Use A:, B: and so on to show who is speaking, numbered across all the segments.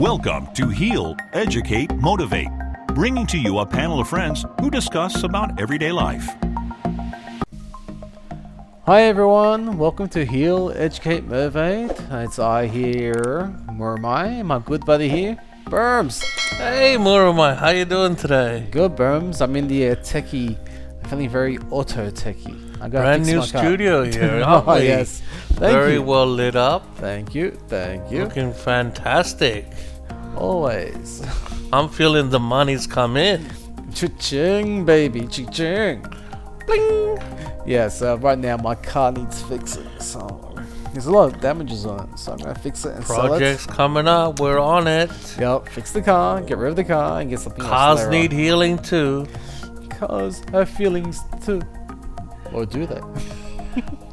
A: Welcome to Heal, Educate, Motivate, bringing to you a panel of friends who discuss about everyday life.
B: Hi everyone, welcome to Heal, Educate, Motivate. It's I here, Muramai, my good buddy here, Burmz.
C: Hey Muramai, how you doing today?
B: Good, Burmz. I'm in the techie, I'm feeling very auto-techie. I got
C: Brand new studio here, aren't
B: Oh
C: we?
B: yes,
C: Very well lit up.
B: Thank you.
C: Looking fantastic.
B: Always.
C: I'm feeling the money's come in.
B: Cha-ching, baby, cha-ching.
C: Bling.
B: Yes, right now my car needs fixing, so there's a lot of damages on it, so I'm gonna fix it and
C: Projects
B: sell it.
C: coming up, we're on it.
B: Yep, fix the car, get rid of the car, and get something else
C: Cars
B: later
C: need
B: on.
C: healing too.
B: Cars have feelings too. Or do they?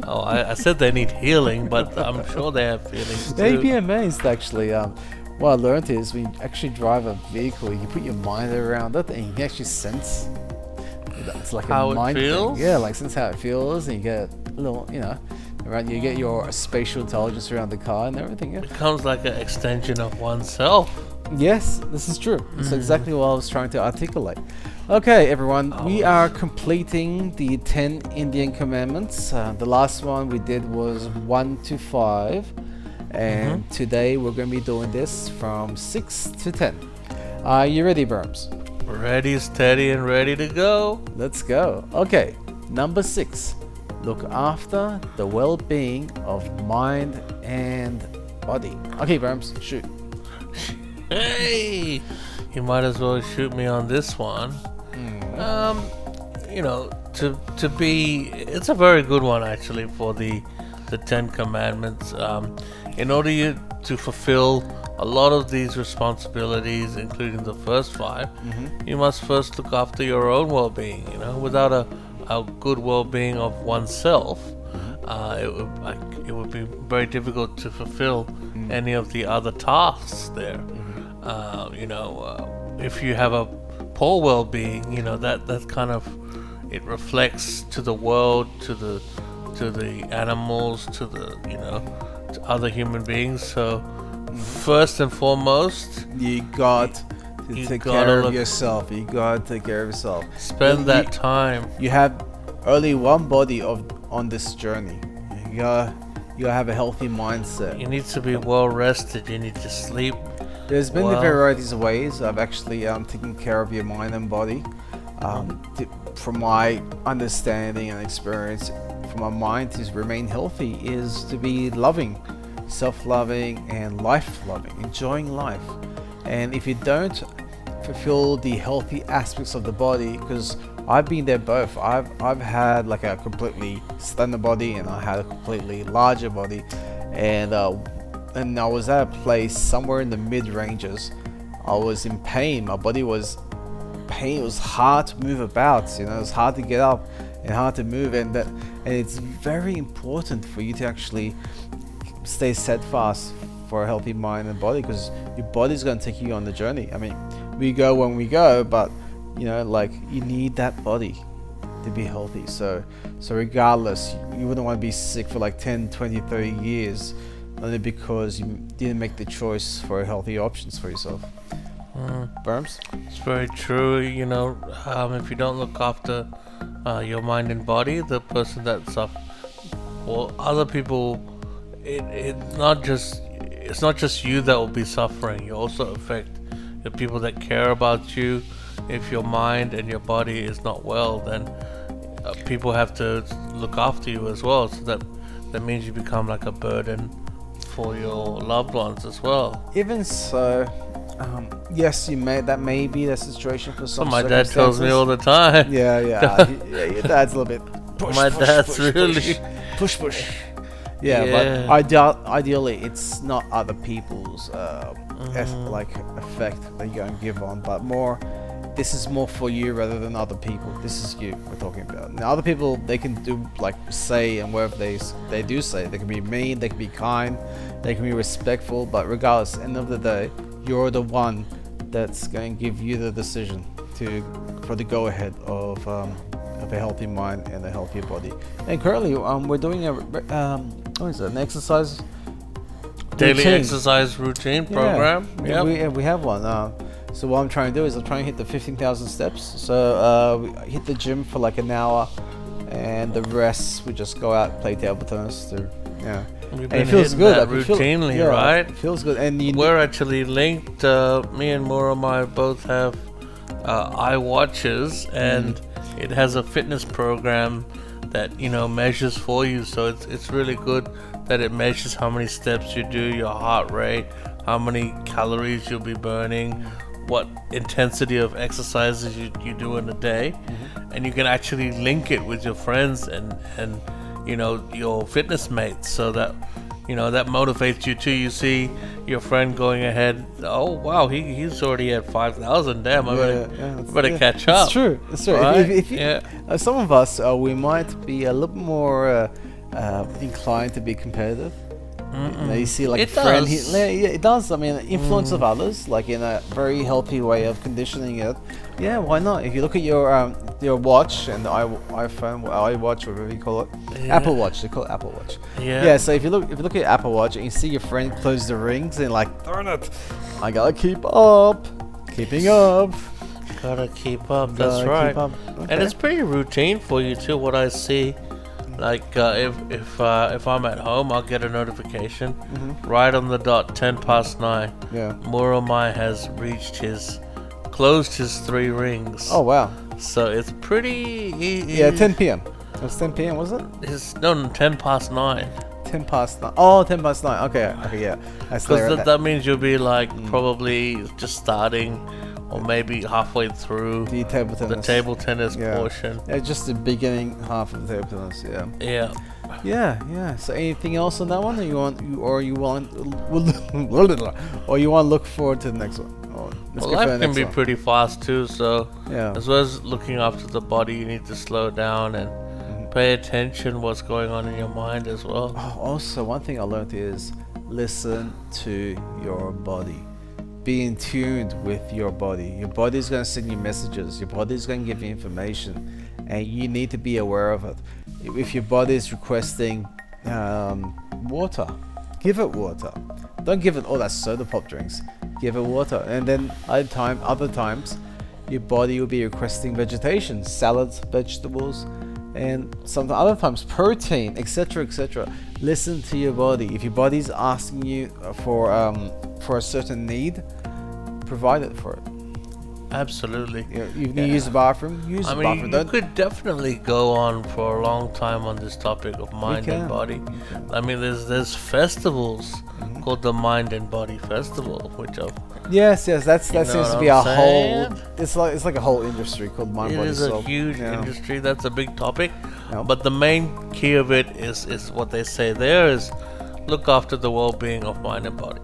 C: Oh, I said they need healing, but I'm sure they have feelings
B: They'd
C: too.
B: be amazed actually. What I learned is when you actually drive a vehicle, you put your mind around it and you can actually sense. It's like
C: How
B: a
C: it
B: mind
C: feels?
B: thing. Yeah, like sense how it feels, and you get a little, around. You get your spatial intelligence around the car and everything. Yeah.
C: Becomes like an extension of oneself.
B: Yes, this is true. That's exactly what I was trying to articulate. Okay, everyone, we are completing the 10 Indian commandments. The last one we did was 1 to 5, and today we're going to be doing this from 6 to 10. Are you ready, Burmz?
C: Ready, steady, and ready to go.
B: Let's go. Okay, number 6. Look after the well-being of mind and body. Okay, Burmz, shoot.
C: Hey, you might as well shoot me on this one. To be, it's a very good one actually for the 10 commandments. In order to fulfill a lot of these responsibilities, including the first 5, you must first look after your own well-being. Without a good well-being of oneself, it would be very difficult to fulfill any of the other tasks there. If you have a poor well-being, that kind of, it reflects to the world, to the animals, to to other human beings. So first and foremost,
B: You got to take care of yourself. You got to take care of yourself.
C: spend that time.
B: You have only one body on this journey. You gotta have a healthy mindset.
C: You need to be well rested. You need to sleep.
B: There's been
C: well.
B: varieties of ways of actually taking care of your mind and body. From my understanding and experience, for my mind to remain healthy is to be loving, self-loving, and life-loving, enjoying life. And if you don't fulfill the healthy aspects of the body, because I've been there both. I've had like a completely slender body, and I had a completely larger body, and I was at a place somewhere in the mid-ranges. I was in pain. My body was pain. It was hard to move about. It was hard to get up and hard to move, and it's very important for you to actually stay steadfast for a healthy mind and body, because your body's going to take you on the journey. I mean, we go when we go, but you need that body to be healthy. So regardless, you wouldn't want to be sick for like 10, 20, 30 years only because you didn't make the choice for healthy options for yourself. Burmz?
C: It's very true. If you don't look after your mind and body, the person that suffers, or other people, it's not just you that will be suffering. You also affect the people that care about you. If your mind and your body is not well, then people have to look after you as well. So that means you become like a burden for your loved ones as well.
B: Even so, yes, that may be the situation for some.
C: So my dad tells me all the time.
B: Yeah. Your dad's a little bit push.
C: My
B: push,
C: dad's
B: push,
C: really
B: push. Yeah, but ideally, it's not other people's like effect that you're going to give on, but more. This is more for you rather than other people. This is you we're talking about. Now, other people, they can do say, and whatever they do say, they can be mean, they can be kind, they can be respectful, but regardless, at the end of the day, you're the one that's going to give you the decision for the go ahead of a healthy mind and a healthy body. And currently, we're doing an exercise
C: daily
B: routine.
C: exercise routine program.
B: Yeah,
C: Yep.
B: we have one. So what I'm trying to do is I'm trying to hit the 15,000 steps. So we hit the gym for like an hour, and the rest we just go out play table tennis. Yeah,
C: We've
B: and
C: been
B: it feels
C: hitting
B: good.
C: that
B: I can feel-
C: routinely,
B: yeah,
C: right?
B: It feels good, and
C: We're actually linked. Me and Muramai both have iWatches, and it has a fitness program that measures for you. So it's really good that it measures how many steps you do, your heart rate, how many calories you'll be burning, what intensity of exercises you do in a day, and you can actually link it with your friends and your fitness mates, so that that motivates you too. You see your friend going ahead. Oh wow, he's already at 5,000. Damn, I better catch up.
B: It's true. It's true.
C: Right?
B: If you,
C: Yeah.
B: Some of us we might be a little more inclined to be competitive. You see, like
C: It
B: a friend.
C: does.
B: Yeah, it does. I mean, influence of others, like in a very healthy way of conditioning it. Yeah, why not? If you look at your watch and the iPhone, iWatch, whatever you call it,
C: Yeah.
B: Apple Watch. They call it Apple Watch.
C: Yeah.
B: Yeah. So if you look at Apple Watch and you see your friend close the rings and like, darn it, I gotta keep up, keeping up.
C: Gotta keep up. That's
B: Gotta
C: right.
B: keep up.
C: And
B: Okay.
C: it's pretty routine for you too. What I see, like if I'm at home, I'll get a notification right on the dot, 9:10.
B: Yeah.
C: Muramai has closed his 3 rings.
B: Oh wow.
C: So it's pretty.
B: Yeah, 10 p.m. It was 10 p.m. was it?
C: It's no 9:10.
B: 10 past 9. Oh, 10 past 9. Okay, yeah. That's
C: Because that means you'll be like probably just starting, or maybe halfway through
B: the table tennis.
C: the table tennis
B: Yeah.
C: portion.
B: Yeah, just the beginning half of the table tennis. Yeah.
C: Yeah.
B: Yeah. So anything else on that one, or you want to look forward to the next one? Or let's
C: Well,
B: go for the
C: life can
B: next
C: be
B: one.
C: pretty fast too, so
B: Yeah.
C: as well as looking after the body, you need to slow down and pay attention what's going on in your mind as well.
B: Oh, also, one thing I learned is listen to your body. Be in tune with your body. Your body's going to send you messages. Your body's going to give you information, and you need to be aware of it. If your body is requesting water, give it water. Don't give it all that soda pop drinks. Give it water, and then other times, your body will be requesting vegetation, salads, vegetables, and some other times protein, etc., etc. Listen to your body. If your body's asking you for a certain need, provide it for it.
C: Absolutely.
B: You can use the bathroom. Use
C: I
B: the
C: mean,
B: bathroom.
C: you could definitely go on for a long time on this topic of mind and
B: can.
C: body. I mean, there's festivals called the Mind and Body Festival, which are
B: Yes, that
C: know
B: seems to
C: what
B: be
C: I'm
B: a whole.
C: saying?
B: It's like a whole industry called mind,
C: it
B: body,
C: is a
B: soul.
C: huge
B: Yeah.
C: industry. That's a big topic.
B: Yeah.
C: But the main key of it is what they say there is look after the well-being of mind and body.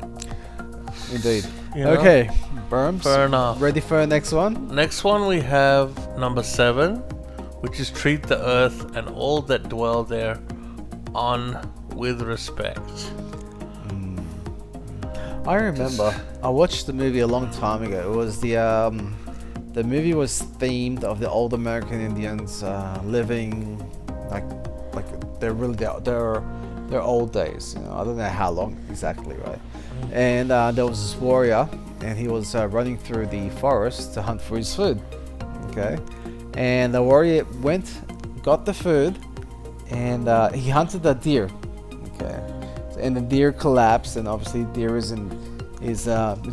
B: Indeed.
C: You know?
B: Okay, Burmz.
C: Fair enough.
B: Ready for the next one?
C: Next one we have number 7, which is treat the earth and all that dwell there on with respect.
B: I remember I watched the movie a long time ago. It was the movie was themed of the old American Indians living like their old days. You know, I don't know how long exactly, right? And there was this warrior, and he was running through the forest to hunt for his food. Okay, and the warrior went, got the food, and he hunted a deer. Okay, and the deer collapsed, and obviously deer is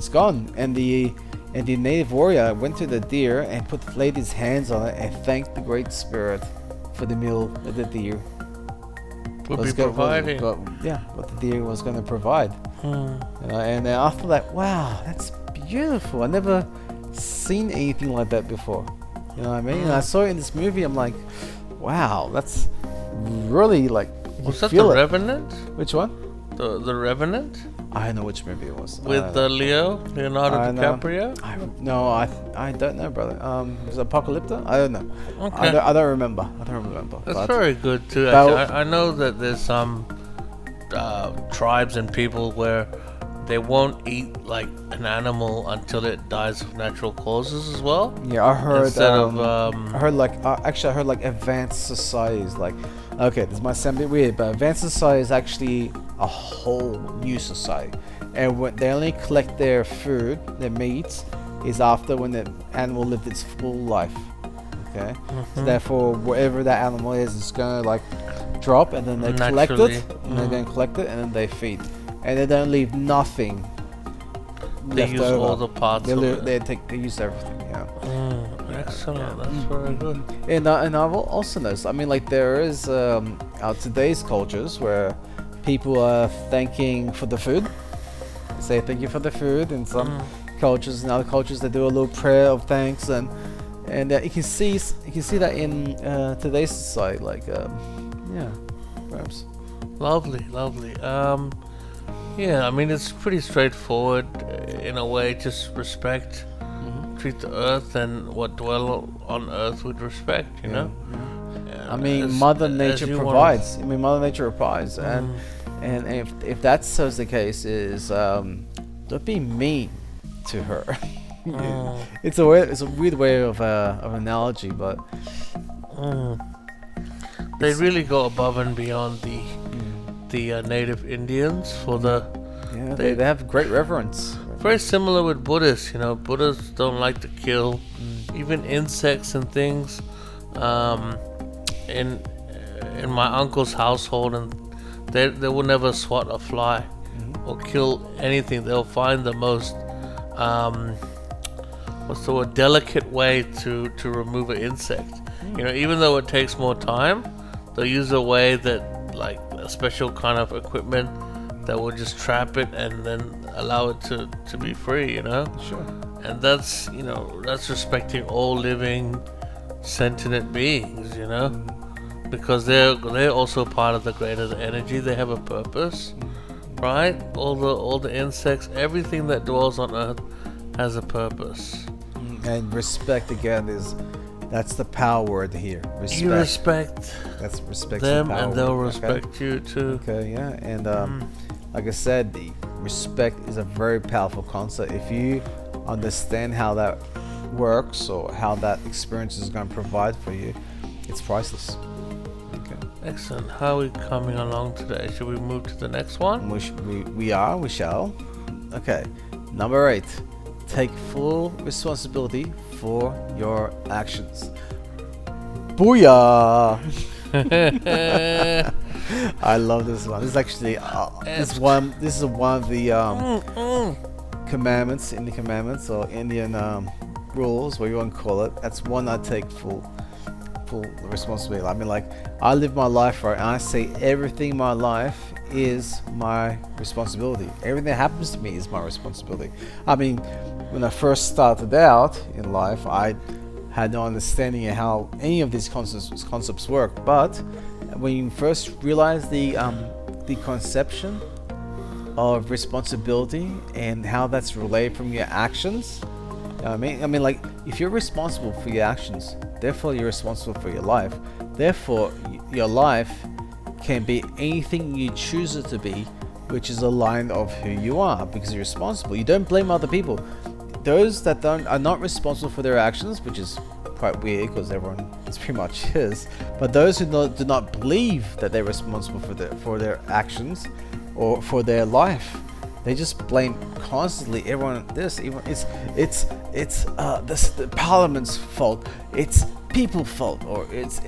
B: gone. And the native warrior went to the deer and laid his hands on it and thanked the Great Spirit for the meal that the deer
C: Would be providing.
B: what the deer was going to provide. You know, and then after that, wow, that's beautiful. I never seen anything like that before. You know what I mean? And I saw it in this movie. I'm like, wow, that's really like. you
C: Was that
B: feel
C: the
B: it.
C: Revenant?
B: Which one?
C: The Revenant
B: I don't know which movie it was.
C: with Leonardo
B: I know.
C: DiCaprio.
B: I don't know, brother. Was it Apocalypto? I don't know.
C: Okay.
B: I don't remember.
C: That's
B: but-
C: very good too.
B: But-
C: Actually, I know that there's some tribes and people where they won't eat like an animal until it dies of natural causes as well.
B: Yeah, I heard.
C: Instead of
B: I heard I heard like advanced societies. Like, okay, this might sound a bit weird, but advanced societies actually a whole new society. And when they only collect their food, their meat, is after when the animal lived its full life. Okay, so therefore, wherever that animal is, it's gonna like drop, and then they collect it, and they're gonna collect it, and then they feed, and they don't leave nothing.
C: They use
B: over.
C: all the parts.
B: They use everything. Yeah.
C: Excellent. That's very good.
B: And I've also noticed. I mean, like there is today's cultures where people are thanking for the food. They say thank you for the food. In some cultures, in other cultures, they do a little prayer of thanks, and you can see that in today's society. Like perhaps.
C: Lovely. Yeah, I mean it's pretty straightforward in a way. Just respect, treat the earth and what dwell on earth with respect. You know.
B: I mean, Mother Nature provides. And if that's so the case, is don't be mean to her. It's a weird way of an analogy, but
C: they really go above and beyond the native Indians for the.
B: Yeah, they have great reverence.
C: Very similar with Buddhists. You know, Buddhists don't like to kill even insects and things. In my uncle's household, and they will never swat a fly or kill anything. They'll find the most delicate way to remove an insect. You know, even though it takes more time, they'll use a way that, like a special kind of equipment that will just trap it and then allow it to be free, you know?
B: Sure.
C: And that's respecting all living sentient beings, you know? Because they're also part of the greater energy. They have a purpose, right? All the insects, everything that dwells on earth has a purpose.
B: And respect again that's the power word here. Respect.
C: You respect.
B: That's respect
C: them,
B: the power
C: and they'll
B: word.
C: respect you too.
B: Okay, yeah, and like I said, the respect is a very powerful concept. If you understand how that works or how that experience is going to provide for you, it's priceless. Okay.
C: Excellent. How are we coming along today? Should we move to the next one?
B: We shall. Okay, number 8. Take full responsibility for your actions. Booyah! I love this one. This is actually this is one of the commandments in the commandments or Indian rules, what you want to call it. That's one I take full responsibility. I mean, like, I live my life right, and I say everything in my life is my responsibility. Everything that happens to me is my responsibility. I mean, when I first started out in life, I had no understanding of how any of these concepts work. But when you first realize the conception of responsibility and how that's relayed from your actions, you know what I mean, like, if you're responsible for your actions, therefore you're responsible for your life. Therefore, your life can be anything you choose it to be, which is a line of who you are, because you're responsible. You don't blame other people. Those that are not responsible for their actions, which is quite weird because everyone is pretty much is, but those who do not believe that they're responsible for their actions or for their life, they just blame constantly everyone. It's the parliament's fault. It's people fault, or it's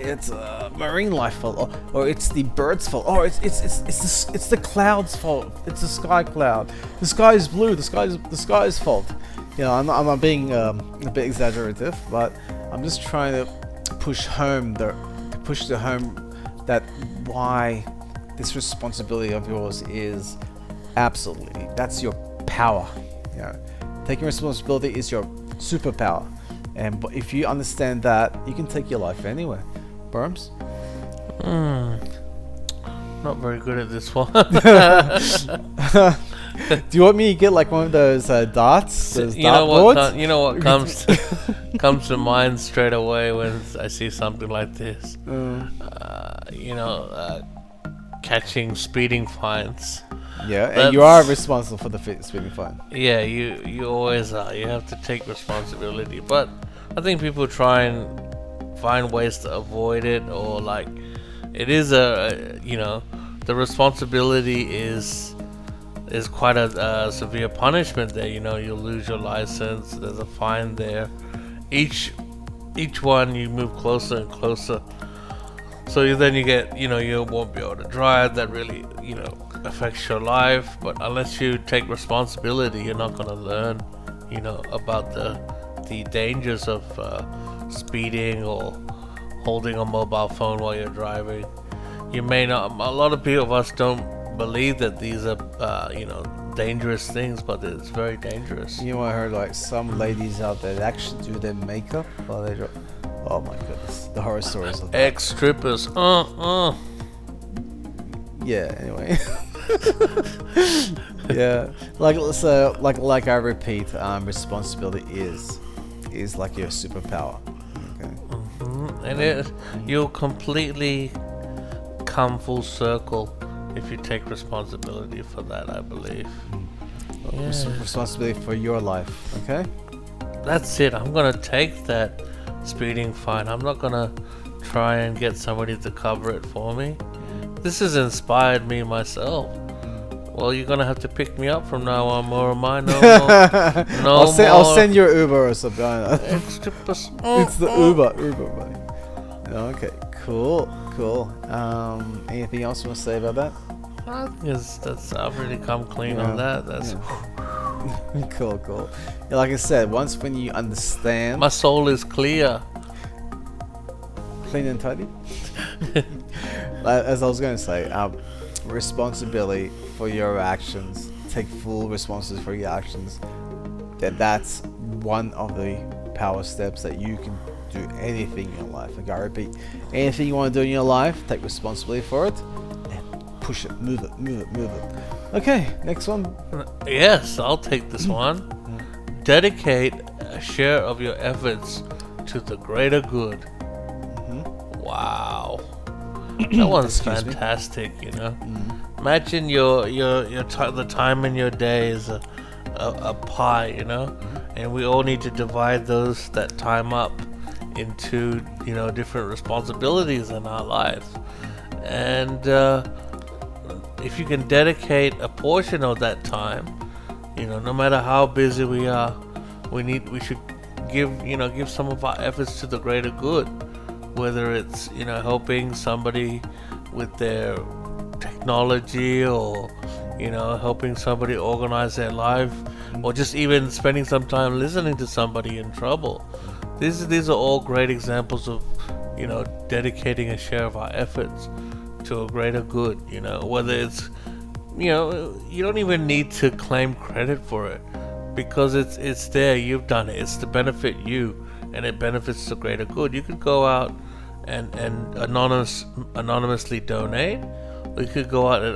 B: marine life fault, or it's the birds fault, or it's the clouds fault. It's the sky cloud. The sky is blue. The sky's fault. You know, I'm not being a bit exaggerative, but I'm just trying to push home that why this responsibility of yours is absolutely, that's your power. You know, taking responsibility is your superpower, and if you understand that, you can take your life anywhere. Burmz?
C: Not very good at this one.
B: Do you want me to get like one of those darts? Those
C: you know
B: dartboards?
C: You know what comes to mind straight away when I see something like this. Catching speeding fines.
B: Yeah, and you are responsible for the speeding fine.
C: Yeah, you always are. You have to take responsibility. But I think people try and find ways to avoid it, or like, it is the responsibility is quite a severe punishment there. You'll lose your license. There's a fine there. Each one you move closer and closer. So then you get, you won't be able to drive. That really, affects your life. But unless you take responsibility, you're not going to learn, about the dangers of speeding or holding a mobile phone while you're driving. You may not. A lot of us don't believe that these are, dangerous things, but it's very dangerous.
B: I heard like some ladies out there that actually do their makeup while they drive. Oh my goodness, the horror stories of that.
C: Ex-strippers.
B: Yeah. Anyway. Yeah. Like I repeat, responsibility is like your superpower. Okay.
C: And you'll completely come full circle if you take responsibility for that, I believe.
B: Responsibility for your life. Okay.
C: That's it. I'm gonna take that speeding fine. I'm not gonna try and get somebody to cover it for me. This has inspired me myself. Well, you're gonna have to pick me up from now on, Muramai. No more.
B: I'll send you an Uber or something.
C: Ex-strippers.
B: It's the Uber, buddy. Okay, cool. Anything else you want to say about that?
C: I've really come clean on that. That's
B: cool. Yeah, like I said, when you understand,
C: my soul is clear.
B: Clean and tidy. As I was going to say, responsibility for your actions. Take full responsibility for your actions. That's one of the power steps that you can do anything in your life. Like I repeat, anything you want to do in your life, take responsibility for it and push it, move it. Okay, next one.
C: Yes, I'll take this one. Dedicate a share of your efforts to the greater good. Wow. That one's fantastic, Imagine the time in your day is a pie, and we all need to divide that time up into, different responsibilities in our lives. And if you can dedicate a portion of that time, no matter how busy we are, we should give some of our efforts to the greater good. Whether it's helping somebody with their technology, or helping somebody organize their life, or just even spending some time listening to somebody in trouble. These are all great examples of dedicating a share of our efforts to a greater good. Whether it's you don't even need to claim credit for it, because it's there. You've done it. It's to benefit you, and it benefits the greater good. You could go out and anonymously donate. We could go out and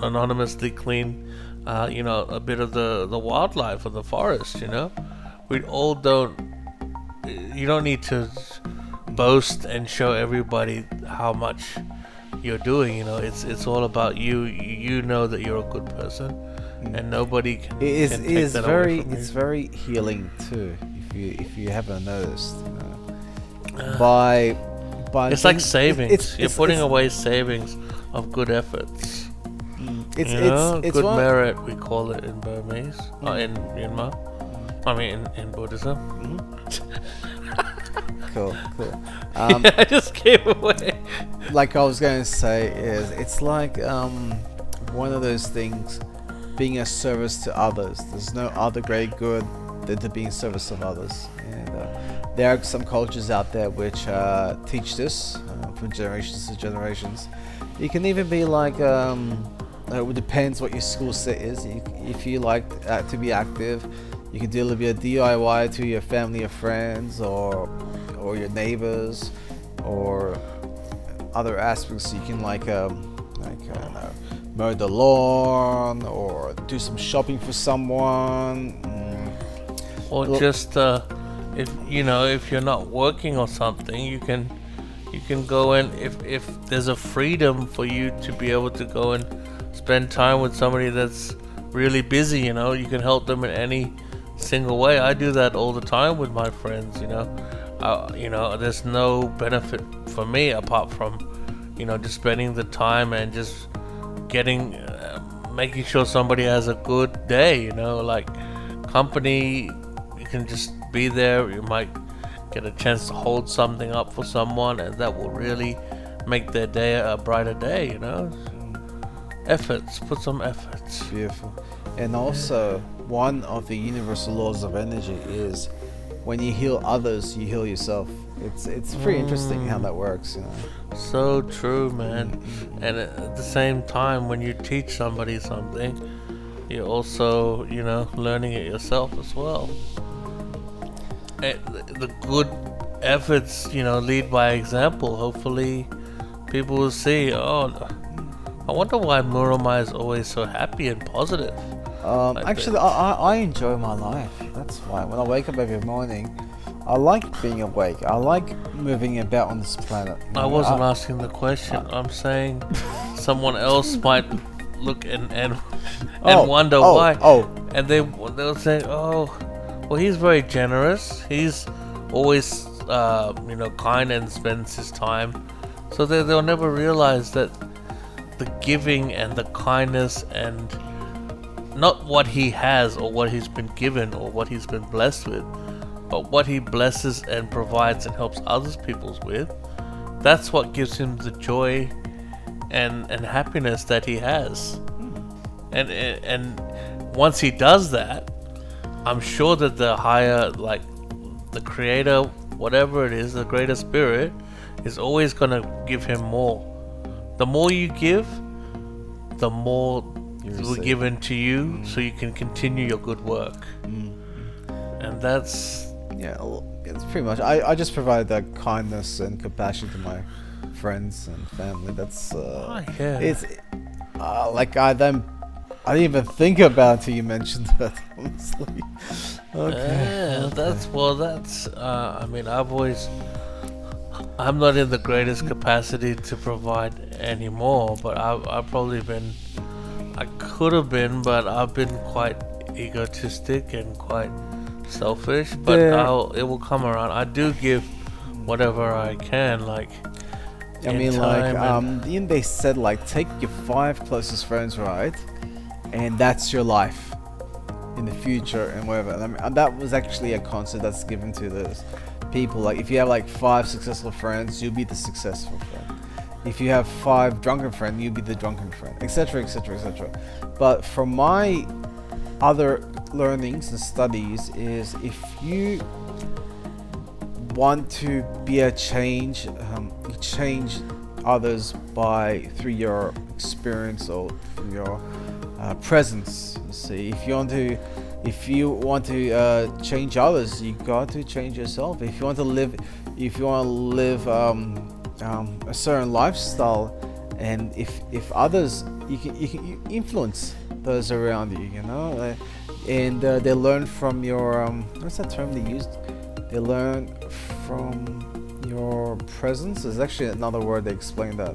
C: anonymously clean, a bit of the wildlife or the forest. We all don't. You don't need to boast and show everybody how much you're doing. It's all about you. You know that you're a good person, and nobody can. It is very.
B: It's very healing too. If you haven't noticed, by
C: it's like savings. You're putting away savings of good efforts. It's good merit, we call it in Burmese, in Myanmar. I mean in Buddhism.
B: Cool.
C: I just gave away.
B: Like I was going to say, it's like one of those things, being a service to others. There's no other great good than to be in service of others. And there are some cultures out there which teach this from generations to generations. You can even be like, it depends what your skill set is. If you like to be active, you can do a little bit of DIY to your family or friends, or your neighbors, or other aspects. You can mow the lawn, or do some shopping for someone,
C: or just if you're not working or something, you can go in. If there's a freedom for you to be able to go and spend time with somebody that's really busy, you can help them in any single way. I do that all the time with my friends. There's no benefit for me apart from just spending the time and just getting, making sure somebody has a good day. You know, like company, you can just be there. You might get a chance to hold something up for someone, and that will really make their day a brighter day. You know, efforts. Put some efforts.
B: Beautiful. And also, one of the universal laws of energy is when you heal others, you heal yourself. It's pretty interesting how that works, you know.
C: So true, man. And at the same time, when you teach somebody something, you're also, you know, learning it yourself as well. And the good efforts, you know, lead by example. Hopefully, people will see, oh, I wonder why Muramai is always so happy and positive.
B: Actually, I enjoy my life. That's why when I wake up every morning, I like being awake. I like moving about on this planet.
C: I wasn't asking the question. I'm saying someone else might look and wonder why. And they'll say, oh, well, he's very generous. He's always, you know, kind and spends his time. So they'll never realize that the giving and the kindness and not what he has or what he's been given or what he's been blessed with, but what he blesses and provides and helps others peoples with, that's what gives him the joy and happiness that he has. And once he does that, I'm sure that the higher, like the creator, whatever it is, the greater spirit, is always going to give him more. The more you give, the more will be given to you, so you can continue your good work. And that's...
B: Yeah, it's pretty much. I just provide that kindness and compassion to my friends and family. That's it's like I didn't even think about it until you mentioned that. Honestly, okay.
C: Yeah, that's I mean, I'm not in the greatest capacity to provide anymore, but I've probably been, I could have been, but I've been quite egotistic and quite selfish, but it will come around. I do give whatever I can, like
B: I mean, like they said, like, take your 5 closest friends, right, and that's your life in the future and whatever. And I mean, that was actually a concept that's given to those people. Like, if you have like 5 successful friends, you'll be the successful friend. If you have 5 drunken friends, you'll be the drunken friend, etc., etc., etc. But from my other learnings and studies is, if you want to be a change, you change others through your experience or through your presence. You see, if you want to change others, you got to change yourself. If you want to live a certain lifestyle, and if others, you influence those around you, you know, and they learn from your what's that term they used? They learn from your presence. There's actually another word they explain that.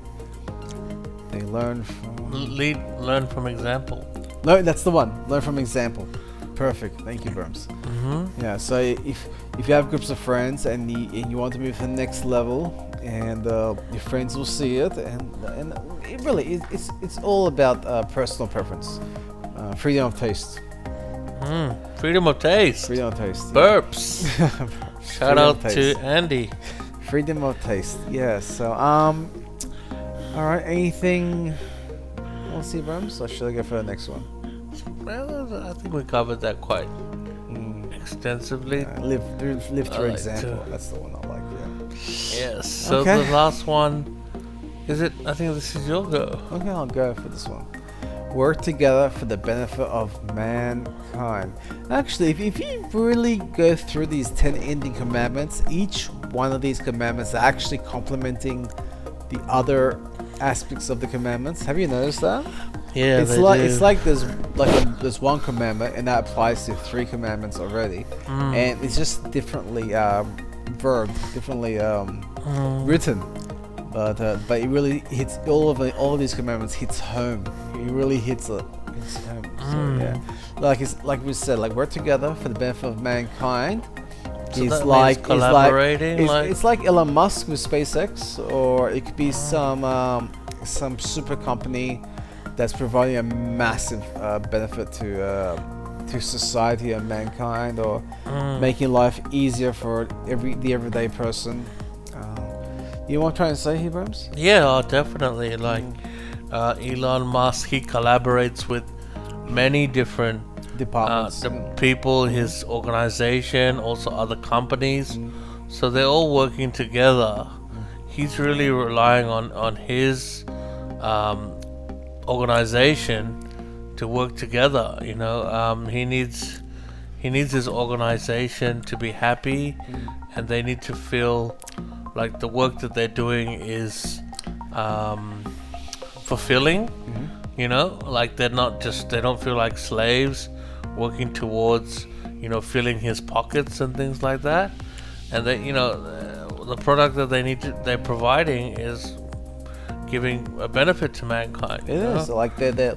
B: They learn from
C: learn from example.
B: No, that's the one. Learn from example. Perfect. Thank you, Burmz. Yeah. So if you have groups of friends and you want to move to the next level, and your friends will see it, and it really it's all about personal preference, freedom of taste.
C: Freedom of taste.
B: Freedom of taste.
C: Burps. Shout out to Andy.
B: Freedom of taste. Yeah. So all right. Anything else, Burmz? Or should I go for the next one?
C: Well, I think we covered that quite extensively.
B: Live through example. That's the one I like. Yeah.
C: Yes. So
B: Okay.
C: the last one, is it? I think this is your go.
B: Okay, I'll go for this one. Work together for the benefit of mankind. Actually, if you really go through these 10 ending commandments, each one of these commandments are actually complementing the other aspects of the commandments. Have you noticed that?
C: Yeah,
B: it's like there's one commandment, and that applies to 3 commandments already, and it's just differently differently written. But it really hits all of these commandments hits home. It really hits home. So yeah, like we said, like, work together for the benefit of mankind.
C: So that means collaborating.
B: It's like Elon Musk with SpaceX, or it could be some super company that's providing a massive benefit to society and mankind, or making life easier for the everyday person. You know what I'm trying to say here, Burmz?
C: Yeah, definitely. Like Elon Musk, he collaborates with many different
B: Departments.
C: the people, his organization, also other companies. So they're all working together. He's really relying on his organization to work together. You know, he needs his organization to be happy, and they need to feel like the work that they're doing is fulfilling. You know, like they don't feel like slaves working towards, you know, filling his pockets and things like that. And they, you know, the product that they're providing is giving a benefit to mankind.
B: It is like their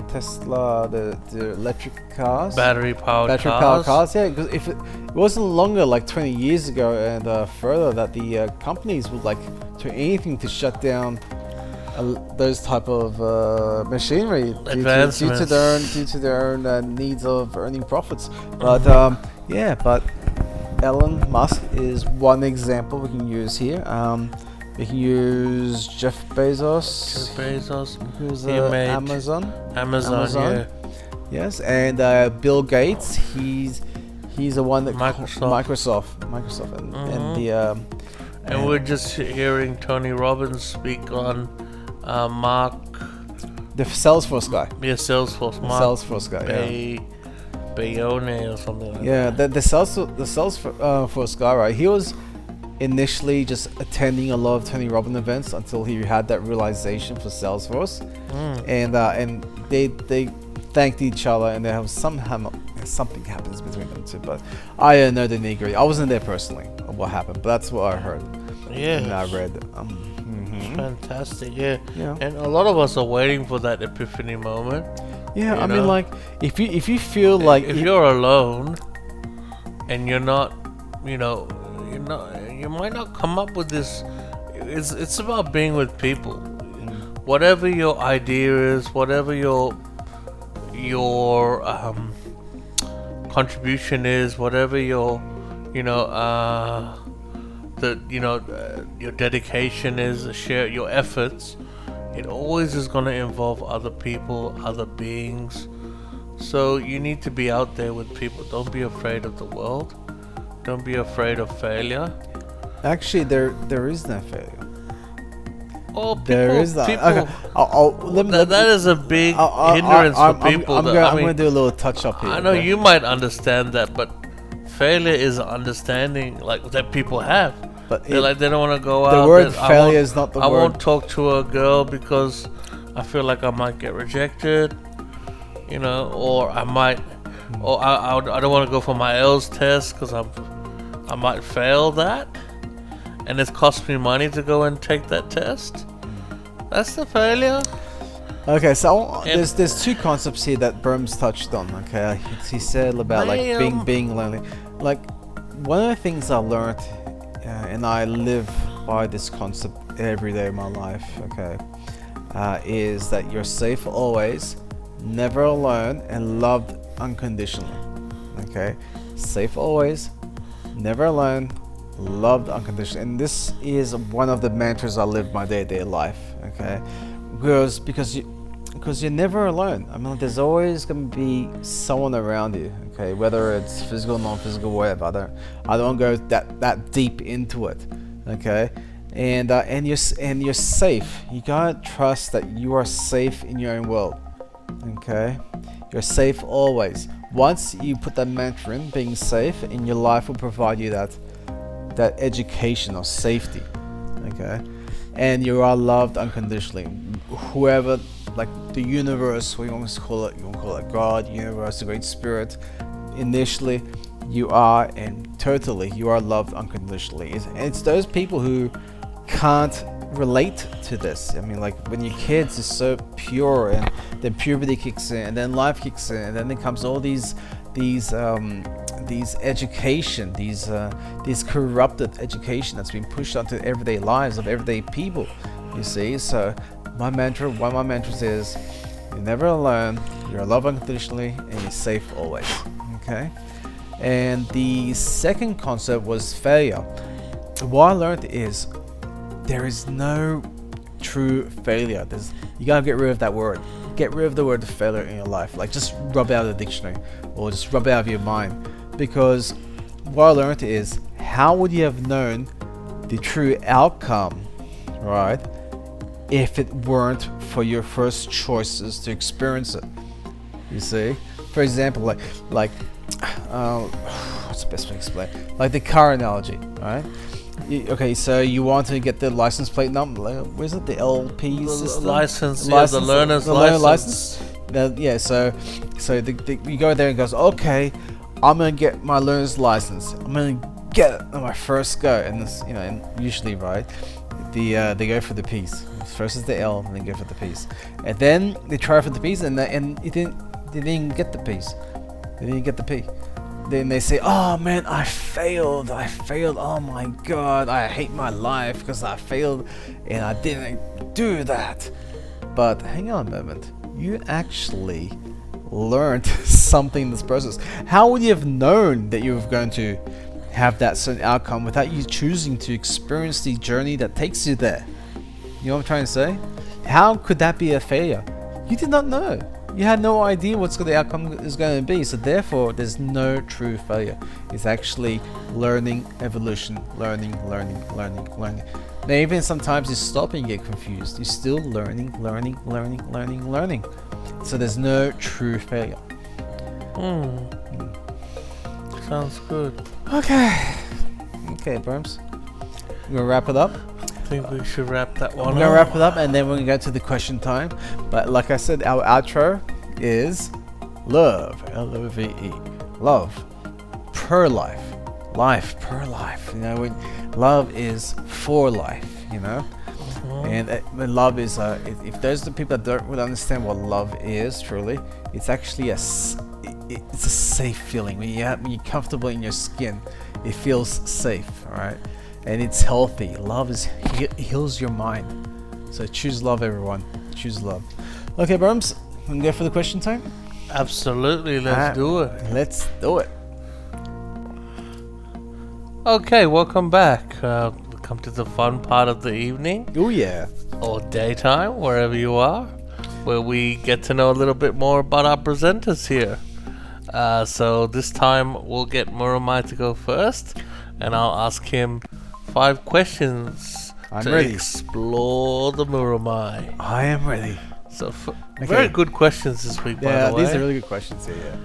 B: Tesla, the electric cars,
C: Battery powered
B: cars. Yeah, because if it wasn't longer, like 20 years ago and further, that the companies would like do anything to shut down those type of machinery due to their own needs of earning profits. But but Elon Musk is one example we can use here. We can use Jeff Bezos. Who's Amazon.
C: Yeah.
B: Yes, and Bill Gates. He's the one that Microsoft, and the.
C: And we're just hearing Tony Robbins speak on Mark.
B: The Salesforce guy.
C: Yeah, Salesforce. Mark
B: Salesforce guy.
C: Bayone or something like
B: that.
C: that.
B: The Salesforce guy, right? He was initially just attending a lot of Tony Robbins events until he had that realization for Salesforce, and they thanked each other, and they have something happens between them two. But I don't know the nitty-gritty. I wasn't there personally of what happened, but that's what I heard.
C: Yeah,
B: and I read.
C: Fantastic. Yeah, and a lot of us are waiting for that epiphany moment.
B: Yeah, I mean, like if you feel like
C: if you're alone and you're not, you know, you might not come up with this. It's about being with people. Whatever your idea is, whatever your contribution is, whatever your your dedication is, share your efforts. It always is going to involve other people, other beings. So you need to be out there with people. Don't be afraid of the world. Don't be afraid of failure.
B: Actually, there is no failure.
C: Oh, people,
B: there is that.
C: Okay. That is a big hindrance for people.
B: I'm going to do a little touch up here.
C: I know you might understand that, but failure is an understanding like that people have. But they don't want to go out.
B: The word failure is not the word.
C: I won't talk to a girl because I feel like I might get rejected, you know, or I might, or I don't want to go for my IELTS test because I might fail that, and it's cost me money to go and take that test. That's the failure.
B: Okay, so there's two concepts here that Burmz touched on. Okay, he said about like being lonely. Like one of the things I learned. And I live by this concept every day of my life, okay, is that you're safe always, never alone, and loved unconditionally, okay? Safe always, never alone, loved unconditionally. And this is one of the mantras I live my day-to-day life, okay? Because you're never alone. I mean, there's always going to be someone around you, okay? Whether it's physical, non-physical, whatever. I don't go that deep into it, okay? And you're safe. You gotta trust that you are safe in your own world, okay? You're safe always. Once you put that mantra in, being safe, and your life will provide you that education of safety, okay? And you are loved unconditionally. Whoever, like the universe, what you want to call it God, universe, the great spirit, initially you are, and totally you are loved unconditionally. It's those people who can't relate to this. I mean, like when your kids is so pure, and then puberty kicks in, and then life kicks in, and then there comes all these education, these corrupted education that's been pushed onto everyday lives of everyday people, you see. So one of my mantras is, you're never alone, you're loved unconditionally, and you're safe always. Okay? And the second concept was failure. What I learned is there is no true failure. You gotta get rid of that word. Get rid of the word failure in your life. Like, just rub it out of the dictionary, or just rub it out of your mind. Because what I learned is, how would you have known the true outcome, right, if it weren't for your first choices to experience it? You see, for example, like what's the best way to explain? Like the car analogy, right? Okay, so you want to get the license plate number. What is it? The LP system?
C: License, the learner's license.
B: Yeah. So you go there and goes, okay, I'm gonna get my learner's license. I'm gonna get it on my first go, and this, and usually, right, they go for the piece. First is the L, and then go for the piece, and then they try for the piece, and they didn't get the piece. They didn't get the P. Then they say, oh man, I failed, oh my god, I hate my life because I failed and I didn't do that. But hang on a moment, you actually learned something in this process. How would you have known that you were going to have that certain outcome without you choosing to experience the journey that takes you there? You know what I'm trying to say? How could that be a failure? You did not know. You had no idea what the outcome is going to be. So therefore, there's no true failure. It's actually learning, evolution, learning. Now, even sometimes you stop and you get confused. You're still learning. So there's no true failure.
C: Sounds good.
B: Okay, Burmz. We're gonna wrap it up.
C: I think we should wrap that one up.
B: We're gonna wrap it up, and then we're gonna go to the question time. But like I said, our outro is love, L-O-V-E, love per life, life per life. Love is for life. And when love is, if those are the people that don't really understand what love is truly, it's actually it's a safe feeling. When you're comfortable in your skin, it feels safe, all right? And it's healthy. Love heals your mind. So choose love, everyone. Choose love. Okay, Burmz, we can go for the question time?
C: Absolutely, let's do it.
B: Let's do it.
C: Okay, welcome back. Come to the fun part of the evening.
B: Oh yeah.
C: Or daytime, wherever you are, where we get to know a little bit more about our presenters here. So this time we'll get Muramai to go first, and I'll ask him 5 questions to explore the Muramai.
B: I am ready.
C: So very good questions this week, by the way.
B: These are really good questions here. Yeah.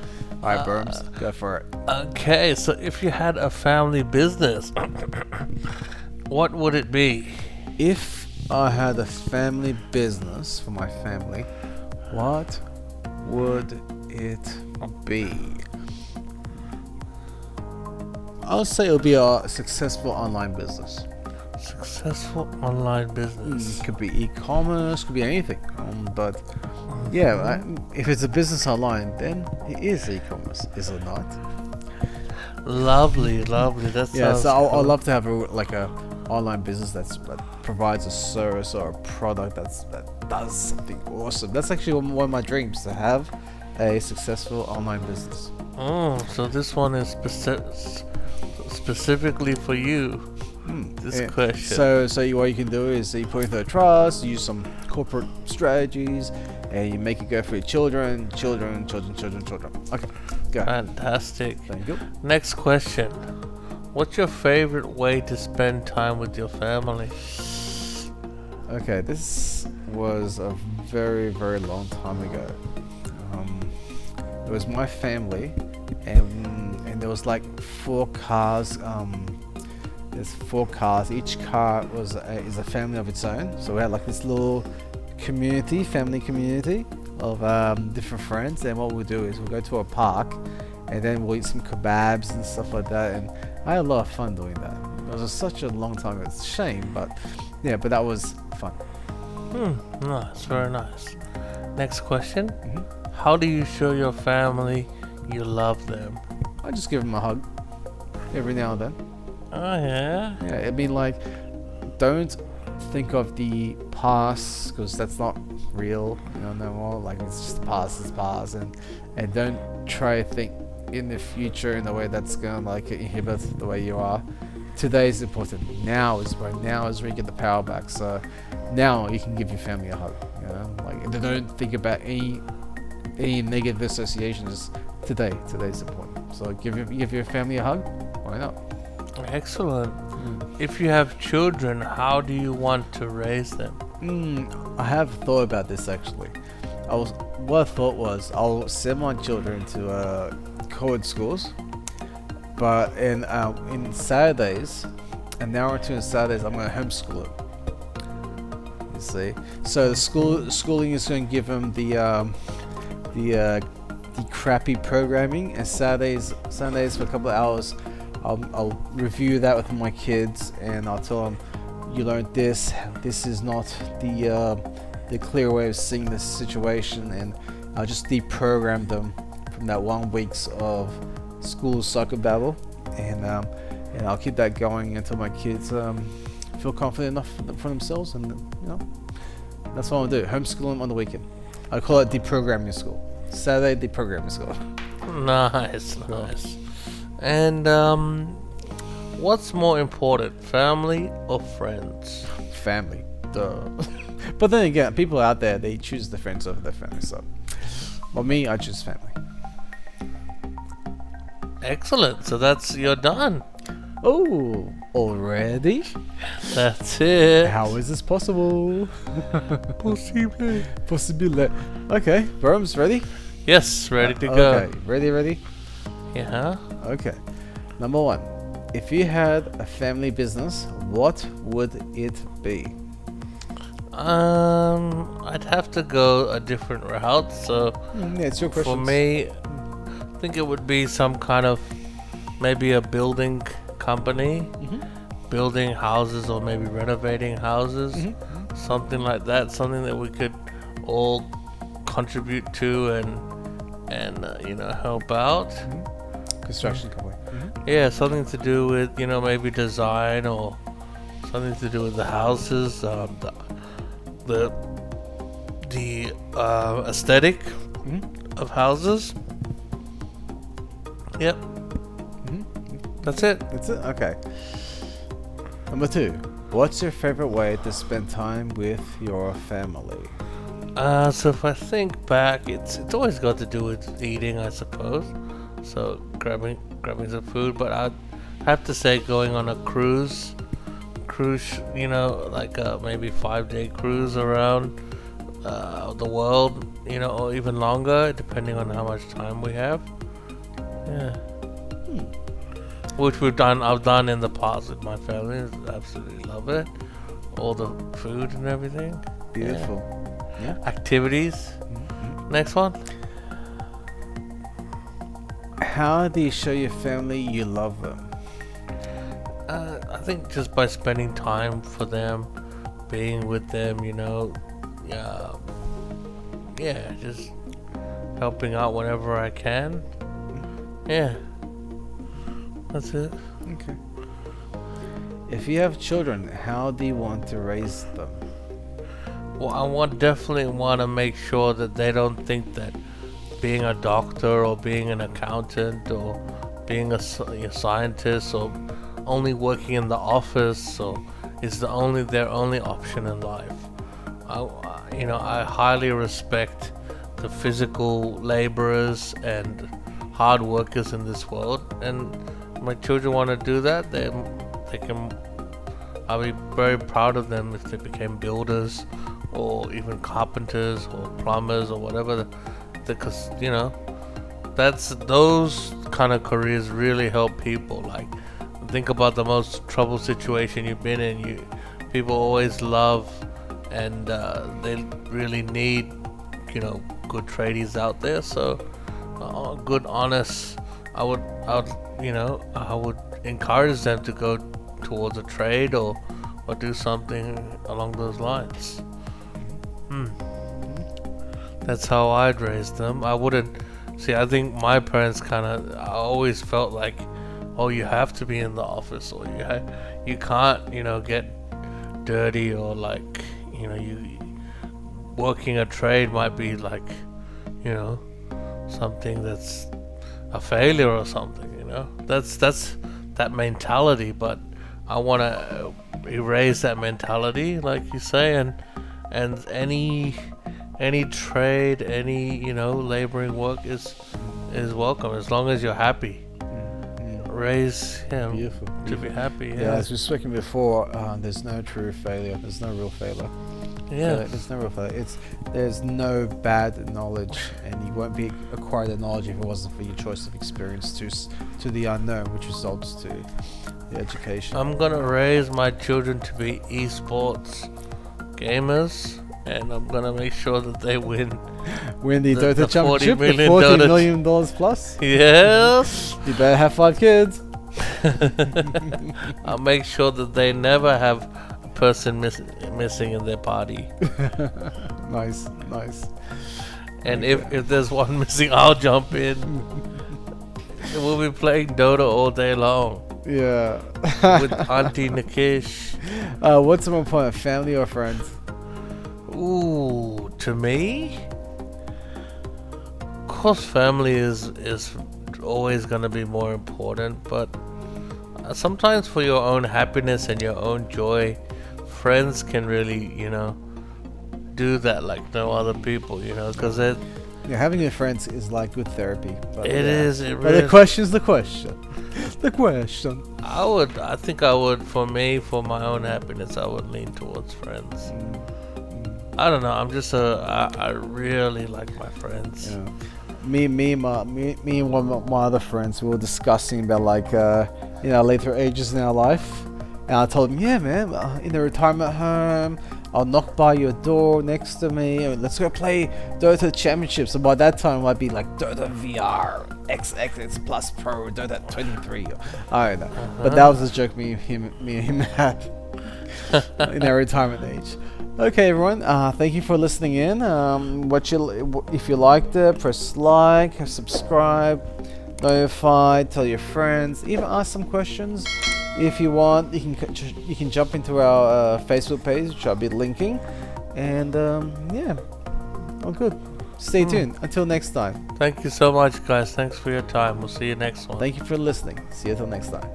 B: All right, Burmz, go for it.
C: Okay, so if you had a family business, what would it be?
B: If I had a family business for my family, what would it be? I'll say it'll be a successful online business.
C: Successful online business.
B: Could be e-commerce, could be anything. But yeah, if it's a business online, then it is e-commerce, is it not?
C: Lovely. That sounds
B: so
C: cool.
B: I'd love to have a online business that provides a service or a product that does something awesome. That's actually one of my dreams, to have a successful online business.
C: So this one is specifically for you. This question.
B: So what you can do is you put it through a trust, use some corporate strategies, and you make it go for your children. Okay, go.
C: Fantastic.
B: Thank you.
C: Next question. What's your favorite way to spend time with your family?
B: Okay, this was a very, very long time ago. It was my family, and there was like 4 cars. There's 4 cars. Each car is a family of its own. So we had like this little family community of different friends. And what we'll do is we'll go to a park, and then we'll eat some kebabs and stuff like that. And I had a lot of fun doing that. It was such a long time ago. It's a shame, but yeah, but that was fun.
C: Nice, very nice. Next question. How do you show your family you love them?
B: I just give them a hug every now and then.
C: Oh yeah.
B: Yeah, I mean, like, don't think of the past, because that's not real, no more. Like, it's just the past is past, and don't try to think in the future in a way that's gonna like inhibit the way you are. Today is important. Now is where you get the power back. So now you can give your family a hug. Like, don't think about any negative associations. Today's important. So give your family a hug. Why not?
C: Excellent. If you have children, how do you want to raise them?
B: I have thought about this actually. What I thought was I'll send my children to co-ed schools, but in Saturdays, an hour or two on Saturdays, I'm going to homeschool it. You see, so the schooling is going to give them the crappy programming, and Saturdays for a couple of hours, I'll review that with my kids, and I'll tell them, you learned this. This is not the clear way of seeing this situation, and I'll just deprogram them from that 1 week's of school soccer battle, and I'll keep that going until my kids feel confident enough for themselves, and that's what I'll do. Homeschool them on the weekend. I call it deprogramming school. Saturday deprogramming school.
C: Nice. And what's more important, family or friends?
B: Family, duh. But then again, people out there, they choose the friends over their family. So, for me, I choose family.
C: Excellent. So you're done.
B: Oh, already?
C: That's it.
B: How is this possible?
C: Possible.
B: Okay, Burmz, ready?
C: Yes, ready to go.
B: Okay, ready?
C: Yeah.
B: Okay. Number 1. If you had a family business, what would it be?
C: I'd have to go a different route. So
B: Yeah, it's your question.
C: for me, I think it would be some kind of maybe a building company, building houses or maybe renovating houses, something like that. Something that we could all contribute to and help out.
B: Construction company.
C: Yeah, something to do with maybe design or something to do with the houses, the aesthetic of houses. Yep. That's it.
B: That's it? Okay. Number 2. What's your favorite way to spend time with your family?
C: So if I think back, it's always got to do with eating, I suppose. So grabbing some food, but I'd have to say going on a cruise, like maybe 5-day cruise around the world, or even longer, depending on how much time we have. Yeah. Which I've done in the past with my family. Absolutely love it. All the food and everything.
B: Beautiful. Yeah.
C: Activities. Next one.
B: How do you show your family you love them?
C: I think just by spending time for them, being with them, just helping out whenever I can. Yeah. That's it.
B: Okay. If you have children, how do you want to raise them?
C: Well, I definitely want to make sure that they don't think that being a doctor or being an accountant or being a scientist or only working in the office is their only option in life. I highly respect the physical laborers and hard workers in this world, and my children want to do that. They can. I'll be very proud of them if they became builders or even carpenters or plumbers or whatever, because those kind of careers really help people. Like, think about the most troubled situation you've been in. People always love and they really need good tradies out there. So good, honest. I would encourage them to go towards a trade or do something along those lines. That's how I'd raise them. I wouldn't see. I think my parents I always felt like, oh, you have to be in the office, or you can't, dirty, or like, you working a trade might be like, something that's a failure or something. That's that mentality. But I want to erase that mentality, like you say, and any trade, any laboring work is welcome, as long as you're happy. Raise him
B: Beautiful.
C: to be happy.
B: Yeah, as we were speaking before, there's no true failure. There's no real failure.
C: Yeah.
B: There's no real failure. There's no bad knowledge, and you won't be acquire that knowledge if it wasn't for your choice of experience to the unknown, which results to the education.
C: I'm gonna raise my children to be esports gamers, and I'm gonna make sure that they win
B: the Dota
C: the
B: Championship,
C: $40
B: the $40 million plus.
C: Yes.
B: You better have 5 kids.
C: I'll make sure that they never have a person missing in their party.
B: Nice.
C: And if there's one missing, I'll jump in. We'll be playing Dota all day long
B: Yeah.
C: with Auntie Nikish.
B: What's the more important, family or friends?
C: Ooh, to me, of course, family is always gonna be more important. But sometimes, for your own happiness and your own joy, friends can really, do that like no other people. Because
B: Having your friends is like good therapy. But
C: it is. It
B: But
C: really.
B: the question's the question. The question.
C: I think I would. For me, for my own happiness, I would lean towards friends. I don't know. I'm just I really like my friends.
B: Yeah. Me and one of my other friends, we were discussing about later ages in our life, and I told him, yeah, man, in the retirement home, I'll knock by your door next to me, and let's go play Dota Championships. So by that time, it might be like Dota VR, XX Plus Pro, Dota 23. I don't know, but that was a joke me and him had in our retirement age. Okay, everyone. Thank you for listening in. If you liked it, press like, subscribe, notify, tell your friends, even ask some questions. If you want, you can jump into our Facebook page, which I'll be linking. And all good. Stay tuned. Until next time.
C: Thank you so much, guys. Thanks for your time. We'll see you next one.
B: Thank you for listening. See you until next time.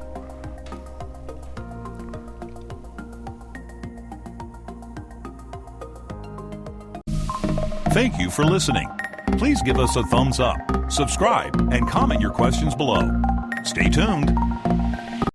A: Thank you for listening. Please give us a thumbs up, subscribe, and comment your questions below. Stay tuned.